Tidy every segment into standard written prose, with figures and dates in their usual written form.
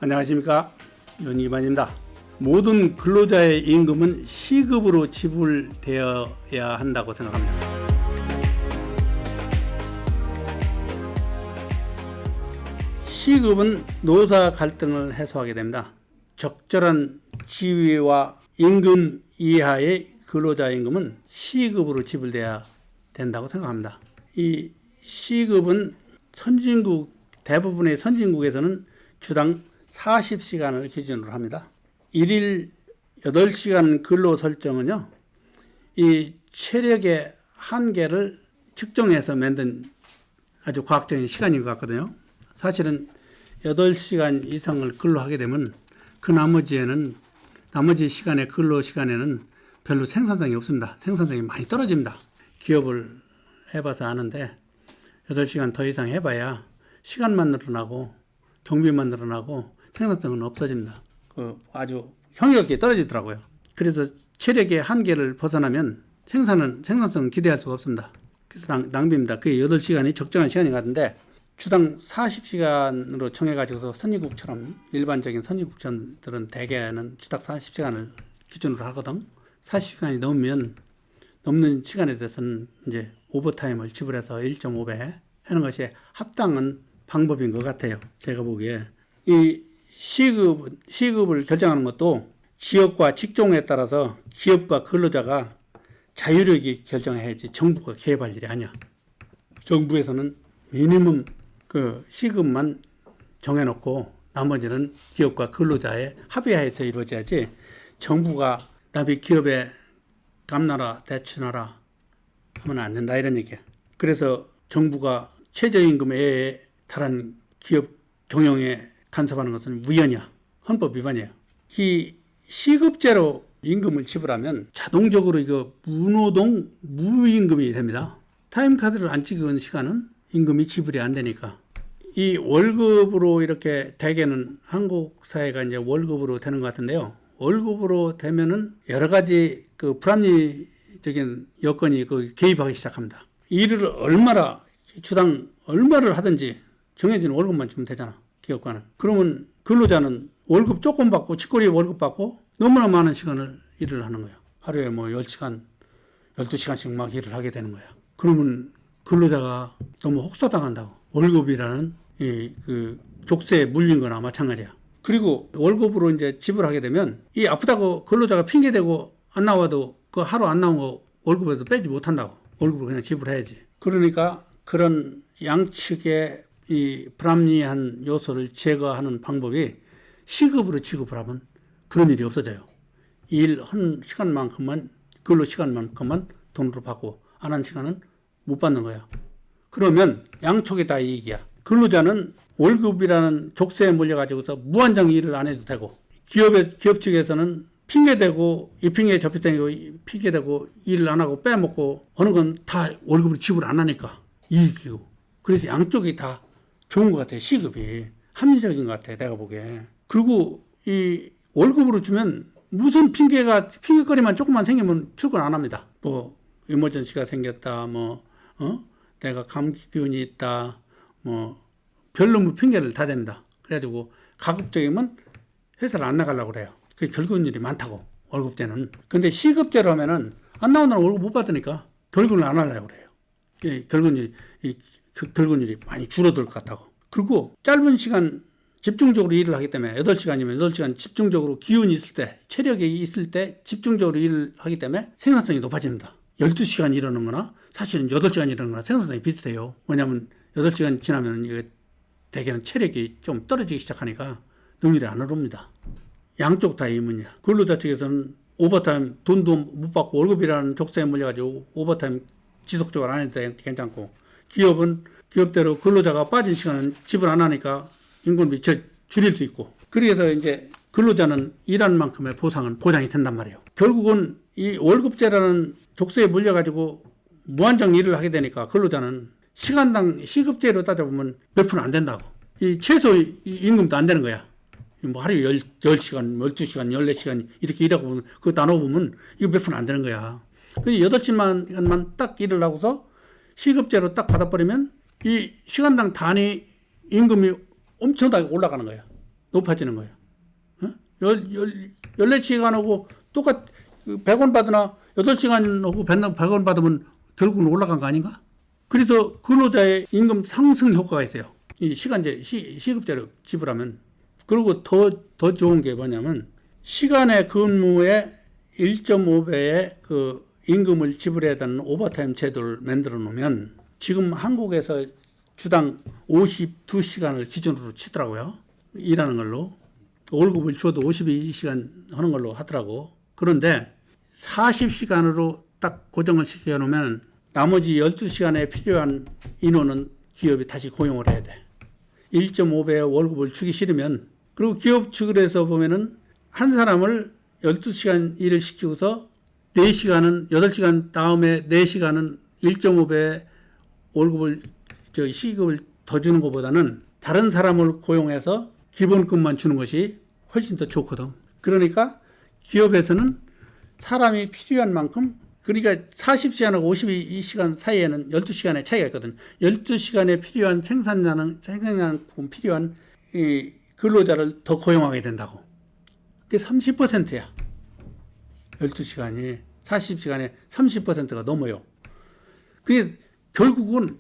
안녕하십니까, 윤이만입니다. 모든 근로자의 임금은 시급으로 지불되어야 한다고 생각합니다. 시급은 노사 갈등을 해소하게 됩니다. 적절한 지위와 임금 이하의 근로자 임금은 시급으로 지불돼야 된다고 생각합니다. 이 시급은 대부분의 선진국에서는 주당 40시간을 기준으로 합니다. 1일 8시간 근로 설정은요, 이 체력의 한계를 측정해서 만든 아주 과학적인 시간인 것 같거든요. 사실은 8시간 이상을 근로하게 되면 그 나머지 시간의 근로 시간에는 별로 생산성이 없습니다. 생산성이 많이 떨어집니다. 기업을 해봐서 아는데 8시간 더 이상 해봐야 시간만 늘어나고 경비만 늘어나고 생산성은 없어집니다. 아주 형이없게 떨어지더라고요. 그래서 체력의 한계를 벗어나면 생산성은 기대할 수가 없습니다. 그래서 낭비입니다. 그게 8시간이 적정한 시간인 것 같은데, 주당 40시간으로 정해가지고서 선진국처럼, 일반적인 선진국들은 대개는 주당 40시간을 기준으로 하거든. 40시간이 넘는 시간에 대해서는 이제 오버타임을 지불해서 1.5배 하는 것이 합당한 방법인 것 같아요. 제가 보기에. 이 시급을 결정하는 것도 지역과 직종에 따라서 기업과 근로자가 자유력이 결정해야지 정부가 개입할 일이 아니야. 정부에서는 미니멈 그 시급만 정해놓고 나머지는 기업과 근로자의 합의하에서 이루어져야지, 정부가 남이 기업에 감나라 대추나라 하면 안 된다, 이런 얘기야. 그래서 정부가 최저임금에 달한 기업 경영에 간섭하는 것은 위헌이야. 헌법 위반이에요. 이 시급제로 임금을 지불하면 자동적으로 이거 무노동 무임금이 됩니다. 타임카드를 안 찍은 시간은 임금이 지불이 안 되니까. 이 월급으로 이렇게 대개는 한국 사회가 이제 월급으로 되는 것 같은데요. 월급으로 되면은 여러 가지 그 불합리적인 여건이 개입하기 시작합니다. 일을 주당 얼마를 하든지 정해진 월급만 주면 되잖아, 기업가는. 그러면 근로자는 월급 조금 받고, 치꼬리 월급 받고 너무나 많은 시간을 일을 하는 거야. 하루에 10시간, 12시간씩 막 일을 하게 되는 거야. 그러면 근로자가 너무 혹사당한다고. 월급이라는 그 족쇄에 물린 거나 마찬가지야. 그리고 월급으로 이제 지불하게 되면 이 아프다고 근로자가 핑계대고 안 나와도 그 하루 안 나온 거 월급에서 빼지 못한다고. 월급을 그냥 지불해야지. 그러니까 그런 양측의 이 불합리한 요소를 제거하는 방법이 시급으로 지급을 하면 그런 일이 없어져요. 일한 시간만큼만, 근로 시간만큼만 돈으로 받고 안 한 시간은 못 받는 거야. 그러면 양쪽이 다 이익이야. 근로자는 월급이라는 족쇄에 몰려가지고서 무한정 일을 안 해도 되고, 기업 측에서는 핑계대고, 이 핑계 저 핑계대고 일을 안 하고 빼먹고 어느 건 다 월급을 지불 안 하니까 이익이고. 그래서 양쪽이 다 좋은 것 같아요. 시급이 합리적인 것 같아요, 내가 보기에. 그리고 이 월급으로 주면 무슨 핑계거리만 조금만 생기면 출근 안 합니다. 이머전시가 생겼다, 내가 감기 기운이 있다, 별로 핑계를 다 댑니다. 그래가지고 가급적이면 회사를 안 나가려고 그래요. 그게 결국은 일이 많다고, 월급제는. 근데 시급제로 하면은 안 나오는 월급 못 받으니까 결국은 안 하려고 그래요. 결국은 일이 많이 줄어들 것 같다고. 그리고 짧은 시간 집중적으로 일을 하기 때문에 8시간이면 8시간 집중적으로 기운이 있을 때, 체력이 있을 때 집중적으로 일을 하기 때문에 생산성이 높아집니다. 12시간 일하는 거나 사실은 8시간 일하는 거나 생산성이 비슷해요. 왜냐하면 8시간 지나면 이게 대개는 체력이 좀 떨어지기 시작하니까 능률이 안 오릅니다. 양쪽 다 의문이야. 근로자 측에서는 오버타임 돈도 못 받고 월급이라는 족쇄에 물려가지고 오버타임 지속적으로 안 해도 괜찮고, 기업은 기업대로 근로자가 빠진 시간은 지불 안 하니까 임금이 줄일 수 있고, 그래서 이제 근로자는 일한 만큼의 보장이 된단 말이에요. 결국은 이 월급제라는 족쇄에 물려가지고 무한정 일을 하게 되니까 근로자는 시간당 시급제로 따져보면 몇 푼 안 된다고. 이 최소 임금도 안 되는 거야. 하루에 10시간, 12시간, 14시간 이렇게 일하고 보면, 그거 나눠보면 이거 몇 푼 안 되는 거야. 근데 8시간만 딱 일을 하고서 시급제로 딱 받아버리면 이 시간당 단위 임금이 엄청나게 올라가는 거야. 높아지는 거예요. 14시간 하고 똑같 100원 받으나 8시간 하고 100원 받으면 결국은 올라간 거 아닌가? 그래서 근로자의 임금 상승 효과가 있어요. 이 시간제, 시급제로 지불하면. 그리고 더 좋은 게 뭐냐면 시간의 근무의 1.5배의 그 임금을 지불해야 되는 오버타임 제도를 만들어 놓으면 지금 한국에서 주당 52시간을 기준으로 치더라고요. 일하는 걸로. 월급을 줘도 52시간 하는 걸로 하더라고. 그런데 40시간으로 딱 고정을 시켜 놓으면 나머지 12시간에 필요한 인원은 기업이 다시 고용을 해야 돼. 1.5배의 월급을 주기 싫으면, 그리고 기업 측에서 보면은 한 사람을 12시간 일을 시키고서 4시간은 8시간 다음에 4시간은 1.5배 월급을 시급을 더 주는 것보다는 다른 사람을 고용해서 기본급만 주는 것이 훨씬 더 좋거든. 그러니까 기업에서는 사람이 필요한 만큼, 그러니까 40시간하고 52시간 사이에는 12시간의 차이가 있거든. 12시간에 필요한 생산량만큼 필요한 이 근로자를 더 고용하게 된다고. 그게 30%야. 12시간이 40시간에 30%가 넘어요. 그게 결국은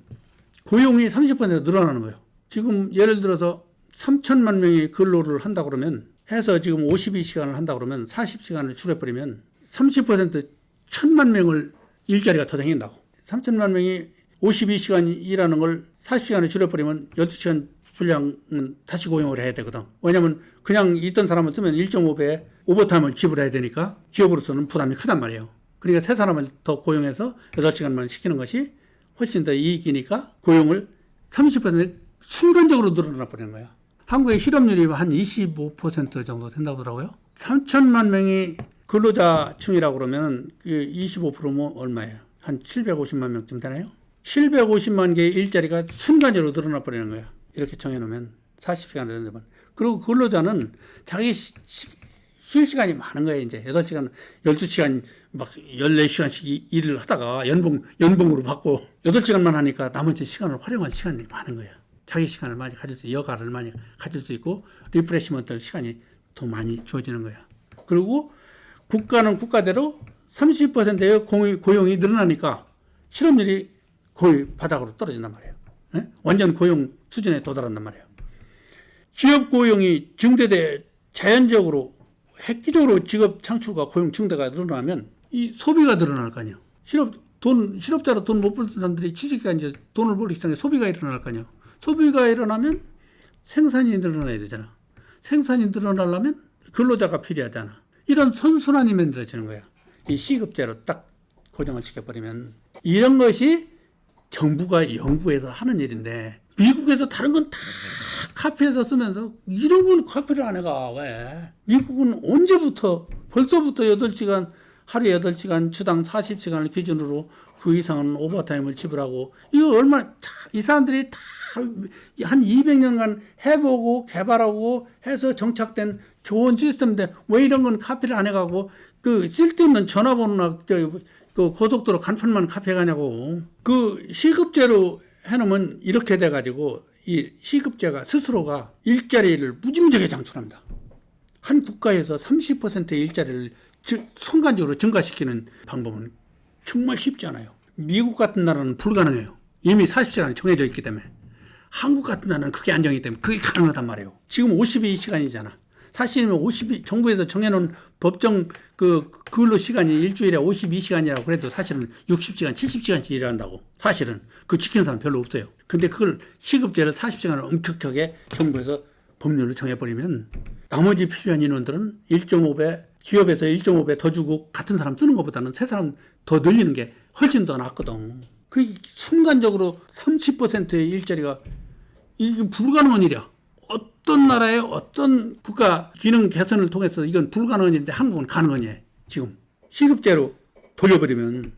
고용이 30% 늘어나는 거예요. 지금 예를 들어서 3천만 명이 근로를 한다 그러면 해서 지금 52시간을 한다 그러면 40시간을 줄여버리면 30% 1,000만 명을 일자리가 더 생긴다고. 3천만 명이 52시간 일하는 걸 40시간에 줄여버리면 12시간 분량은 다시 고용을 해야 되거든. 왜냐하면 그냥 있던 사람을 쓰면 1.5배 오버타임을 지불해야 되니까 기업으로서는 부담이 크단 말이에요. 그러니까 세 사람을 더 고용해서 8시간만 시키는 것이 훨씬 더 이익이니까 고용을 30% 순간적으로 늘어나 버리는 거야. 한국의 실업률이 한 25% 정도 된다고 하더라고요. 3천만 명이 근로자층이라고 그러면 25%면 얼마예요? 한 750만 명쯤 되나요? 750만 개의 일자리가 순간적으로 늘어나 버리는 거야. 이렇게 정해놓으면 40시간을 되면. 그리고 근로자는 자기 쉴 시간이 많은 거예요. 이제 8시간, 12시간, 막 14시간씩 일을 하다가 연봉으로 받고 8시간만 하니까 나머지 시간을 활용할 시간이 많은 거예요. 자기 시간을 많이 가질 수, 여가를 많이 가질 수 있고 리프레시먼트 시간이 더 많이 주어지는 거야. 그리고 국가는 국가대로 30%의 고용이 늘어나니까 실업률이 거의 바닥으로 떨어진단 말이에요. 네? 완전 고용 수준에 도달한단 말이에요. 기업 고용이 증대돼 자연적으로 획기적으로 직업 창출과 고용 증대가 늘어나면 이 소비가 늘어날 거 아니에요. 실업자로 돈 못 벌던 사람들이 취직해서 이제 돈을 벌기 시작해 소비가 일어날 거 아니에요. 소비가 일어나면 생산이 늘어나야 되잖아. 생산이 늘어나려면 근로자가 필요하잖아. 이런 선순환이 만들어지는 거야. 이 시급제로 딱 고정을 시켜버리면. 이런 것이 정부가 연구해서 하는 일인데 미국에서 다른 건 다 카피해서 쓰면서 이런 건 카피를 안 해가. 왜? 미국은 언제부터 벌써부터 8시간 하루에 8시간 주당 40시간을 기준으로 그 이상은 오버타임을 지불하고 이거 얼마나 이 사람들이 다 한 200년간 해보고 개발하고 해서 정착된 좋은 시스템인데 왜 이런 건 카피를 안 해가고 그 쓸데없는 전화번호나 그 고속도로 간판만 카피해가냐고. 그 시급제로 해놓으면 이렇게 돼가지고 이 시급제가 스스로가 일자리를 무지무지하게 창출합니다. 한 국가에서 30%의 일자리를 순간적으로 증가시키는 방법은 정말 쉽지 않아요. 미국 같은 나라는 불가능해요. 이미 40시간이 정해져 있기 때문에. 한국 같은 나라는 그게 안정이기 때문에 그게 가능하단 말이에요. 지금 52시간이잖아. 사실은 정부에서 정해놓은 법정 근로 시간이 일주일에 52시간이라고 그래도 사실은 60시간, 70시간씩 일한다고. 사실은 그 지키는 사람 별로 없어요. 근데 그걸 시급제를 40시간을 엄격하게 정부에서 법률로 정해버리면 나머지 필요한 인원들은 1.5배, 기업에서 1.5배 더 주고 같은 사람 쓰는 것보다는 세 사람 더 늘리는 게 훨씬 더 낫거든. 그 순간적으로 30%의 일자리가 이게 불가능한 일이야. 어떤 나라의 어떤 국가 기능 개선을 통해서 이건 불가능한 일인데 한국은 가능한 일. 지금 시급제로 돌려버리면,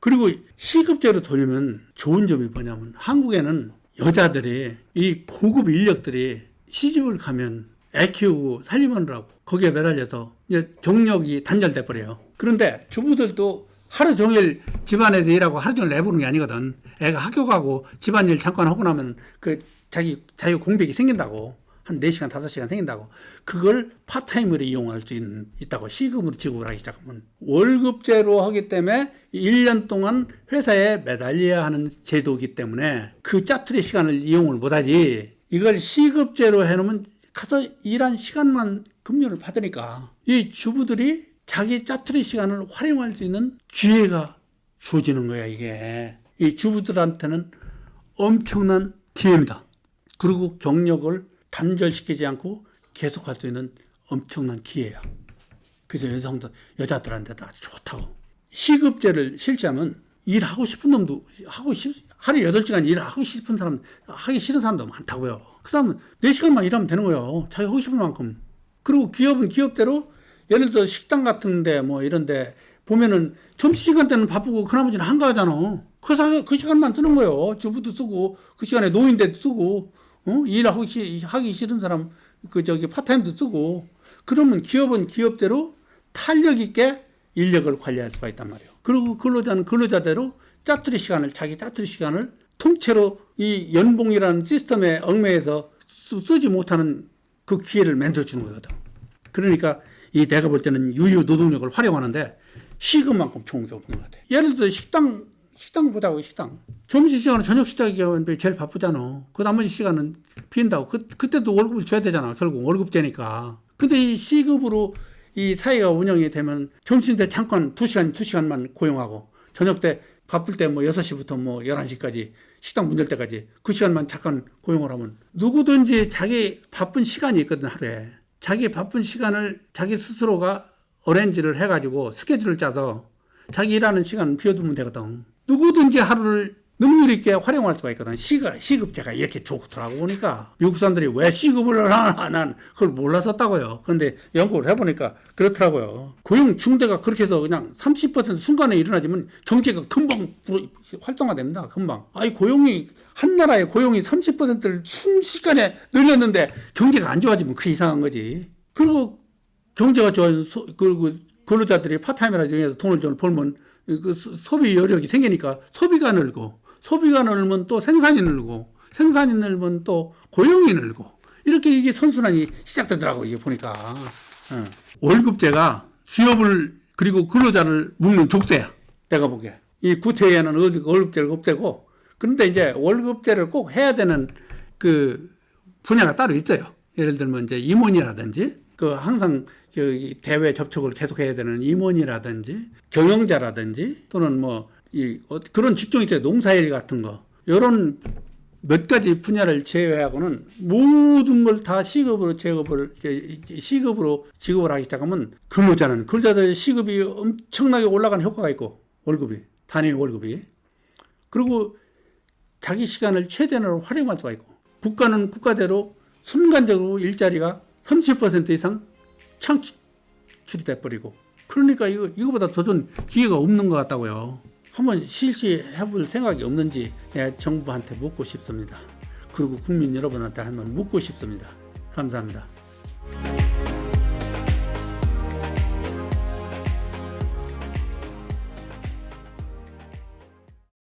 그리고 시급제로 돌리면 좋은 점이 뭐냐면 한국에는 여자들이 이 고급 인력들이 시집을 가면 애 키우고 살림하느라고 거기에 매달려서 이제 경력이 단절돼 버려요. 그런데 주부들도 하루 종일 집안에서 일하고 하루 종일 내보는 게 아니거든. 애가 학교 가고 집안일 잠깐 하고 나면 그 자기 공백이 생긴다고. 한 4시간, 5시간 생긴다고. 그걸 파타임으로 이용할 수 있다고. 시급으로 지급을 하기 시작하면. 월급제로 하기 때문에 1년 동안 회사에 매달려야 하는 제도이기 때문에 그 짜투리 시간을 이용을 못하지. 이걸 시급제로 해놓으면 가서 일한 시간만 급료를 받으니까 이 주부들이 자기 짜투리 시간을 활용할 수 있는 기회가 주어지는 거야, 이게. 이 주부들한테는 엄청난 기회입니다. 그리고 경력을 단절시키지 않고 계속할 수 있는 엄청난 기회야. 그래서 여자들한테도 아주 좋다고. 시급제를 실시하면 일하고 싶은 놈도 하루 8시간 일하고 싶은 사람, 하기 싫은 사람도 많다고요. 그 사람은 4시간만 일하면 되는 거예요. 자기 하고 싶은 만큼. 그리고 기업은 기업대로 예를 들어 식당 같은데 뭐 이런데 보면은 점심시간 때는 바쁘고 그 나머지는 한가하잖아. 그 시간만 쓰는 거예요. 주부도 쓰고 그 시간에 노인대도 쓰고 하기 싫은 사람 파타임도 쓰고. 그러면 기업은 기업대로 탄력 있게 인력을 관리할 수가 있단 말이에요. 그리고 근로자는 근로자대로 자기 짜투리 시간을 통째로 이 연봉이라는 시스템에 얽매여서 쓰지 못하는 그 기회를 만들어주는 거거든. 그러니까 내가 볼 때는 유유 노동력을 활용하는데 시급만큼 좋은 게 없는 것 같아. 예를 들어 식당 보자고. 식당 점심시간은 저녁 식당이 제일 바쁘잖아. 그 나머지 시간은 빈다고. 그때도 월급을 줘야 되잖아. 결국 월급제니까. 근데 이 시급으로 이 사회가 운영이 되면 점심 때 잠깐 2시간만 고용하고 저녁 때 바쁠 때 뭐 6시부터 뭐 11시까지 식당 문 열 때까지 그 시간만 잠깐 고용을 하면 누구든지 자기 바쁜 시간이 있거든, 하루에. 자기 바쁜 시간을 자기 스스로가 어레인지를 해가지고 스케줄을 짜서 자기 일하는 시간 비워두면 되거든. 누구든지 하루를 능률 있게 활용할 수가 있거든. 시급제가 이렇게 좋더라고 보니까. 미국 사람들이 왜 시급을 하나, 난 그걸 몰랐었다고요. 그런데 연구를 해보니까 그렇더라고요. 고용 중대가 그렇게 해서 그냥 30% 순간에 일어나지만 경제가 금방 활성화됩니다. 금방. 한 나라의 고용이 30%를 순식간에 늘렸는데 경제가 안 좋아지면 그 이상한 거지. 그리고 경제가 좋아지면 그리고 근로자들이 파타임이라든지 돈을 좀 벌면 그 소비 여력이 생기니까 소비가 늘면 또 생산이 늘면 또 고용이 늘고 이렇게 이게 선순환이 시작되더라고. 이게 보니까 월급제가 기업을 그리고 근로자를 묶는 족쇄야. 내가 보기에 이 구태에는 월급제를 없애고, 그런데 이제 월급제를 꼭 해야 되는 그 분야가 따로 있어요. 예를 들면 이제 임원이라든지 항상 대외 접촉을 계속해야 되는 임원이라든지 경영자라든지 또는 그런 직종이 있어요. 농사일 같은 거. 이런 몇 가지 분야를 제외하고는 모든 걸 다 시급으로 지급을 하기 시작하면 근로자들의 시급이 엄청나게 올라가는 효과가 있고, 단위 월급이. 그리고 자기 시간을 최대한으로 활용할 수가 있고, 국가는 국가대로 순간적으로 일자리가 30% 이상 창출이 돼버리고. 그러니까 이거보다 더 좋은 기회가 없는 것 같다고요. 한번 실시해 볼 생각이 없는지 내가 정부한테 묻고 싶습니다. 그리고 국민 여러분한테 한번 묻고 싶습니다. 감사합니다.